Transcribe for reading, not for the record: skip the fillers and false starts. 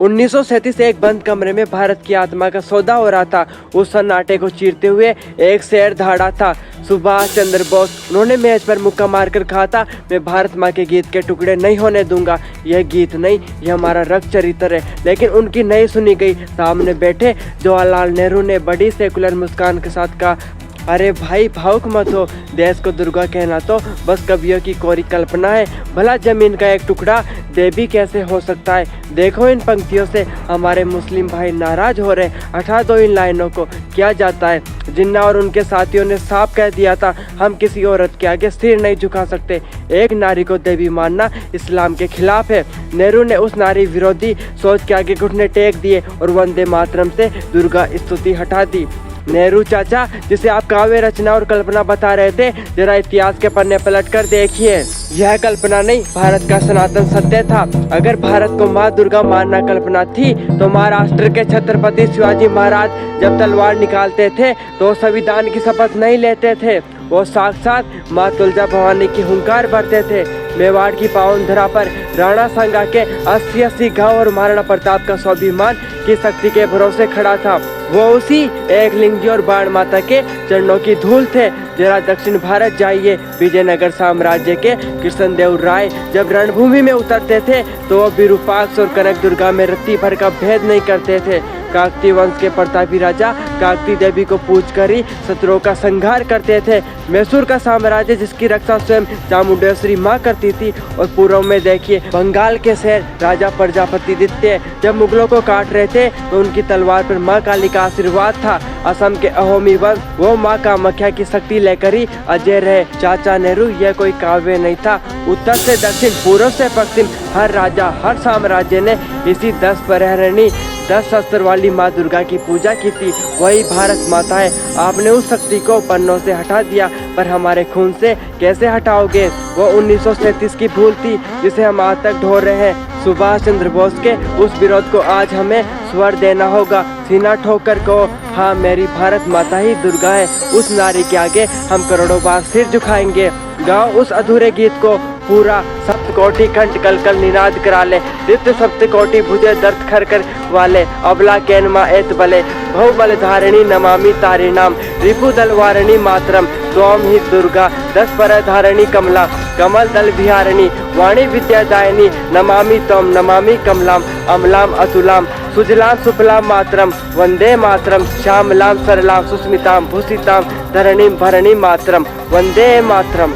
1937 से एक बंद कमरे में भारत की आत्मा का सौदा हो रहा था। उस सन्नाटे को चीरते हुए एक शेर दहाड़ा था, सुभाष चंद्र बोस। उन्होंने मेज पर मुक्का मारकर कहा था, मैं भारत माँ के गीत के टुकड़े नहीं होने दूंगा। यह गीत नहीं, यह हमारा रक्त चरित्र है। लेकिन उनकी नहीं सुनी गई। सामने बैठे जवाहरलाल नेहरू ने बड़ी सेकुलर मुस्कान के साथ कहा, अरे भाई भावुक मत हो, देश को दुर्गा कहना तो बस कवियों की कोरी कल्पना है। भला जमीन का एक टुकड़ा देवी कैसे हो सकता है? देखो इन पंक्तियों से हमारे मुस्लिम भाई नाराज हो रहे। हटा दो इन लाइनों को, क्या जाता है? जिन्ना और उनके साथियों ने साफ कह दिया था, हम किसी औरत के आगे सिर नहीं झुका सकते। एक नारी को देवी मानना इस्लाम के खिलाफ है। नेहरू ने उस नारी विरोधी सोच के आगे घुटने टेक दिए और वंदे मातरम से दुर्गा स्तुति हटा दी। नेहरू चाचा, जिसे आप काव्य रचना और कल्पना बता रहे थे, जरा इतिहास के पन्ने पलट कर देखिए। यह कल्पना नहीं, भारत का सनातन सत्य था। अगर भारत को माँ दुर्गा मानना कल्पना थी, तो महाराष्ट्र के छत्रपति शिवाजी महाराज जब तलवार निकालते थे तो संविधान की शपथ नहीं लेते थे। वो साक्षात माँ तुलजा भवानी की हुंकार भरते थे। मेवाड़ की पावन धरा पर राणा सांगा के 80 गांव और महाराणा प्रताप का स्वाभिमान की शक्ति के भरोसे खड़ा था। वो उसी एक लिंगी और बाण माता के चरणों की धूल थे। जरा दक्षिण भारत जाइए, विजयनगर साम्राज्य के कृष्णदेव राय जब रणभूमि में उतरते थे तो वो विरूपाक्ष और कनक दुर्गा में रत्ती भर का भेद नहीं करते थे। काकतीय वंश के प्रतापी राजा काकती देवी को पूजकर ही शत्रुओं का संहार करते थे। मैसूर का साम्राज्य, जिसकी रक्षा स्वयं चामुंडेश्वरी माँ करती थी। और पूर्व में देखिए बंगाल के शहर राजा प्रजापति द्वितीय जब मुगलों को काट रहे थे तो उनकी तलवार पर माँ काली का आशीर्वाद था। असम के अहोमी वंश, वो माँ कामाख्या की शक्ति लेकर ही अजय रहे। चाचा नेहरू, यह कोई काव्य नहीं था। उत्तर से दक्षिण, पूर्व से पश्चिम, हर राजा हर साम्राज्य ने इसी 10 प्रहरणी 10 शस्त्र वाली माँ दुर्गा की पूजा की थी। वही भारत माता है। आपने उस शक्ति को पन्नों से हटा दिया, पर हमारे खून से कैसे हटाओगे? वो 1937 की भूल थी जिसे हम आज तक ढो रहे हैं। सुभाष चंद्र बोस के उस विरोध को आज हमें स्वर देना होगा। सीना ठोकर को, हाँ मेरी भारत माता ही दुर्गा है। उस नारी के आगे हम करोड़ों बार सिर झुकाएंगे। गाओ उस अधूरे गीत को पूरा, सप्तकोटि कंठ कल कल निनाद करा ले। नित्य सप्तकोटि भुजे दर्द खर कर वाले, अबला कैनमा एत बले, बहुबल धारिणी नमामि तारे नाम, रिपु दल वारिणी मातरम, त्वम ही दुर्गा 10 पर धारिणी कमला, कमल दल विहारिणी, वाणी विद्यादायिनी, नमामि त्वम नमामि कमलाम, अमलाम अतुलाम, सुजलाम सुफलाम मातरम, वंदे मातरम, श्यामलाम सरलाम सुस्मिताम भूषिताम, धरणीम भरणीम मातरम, वंदे मातरम।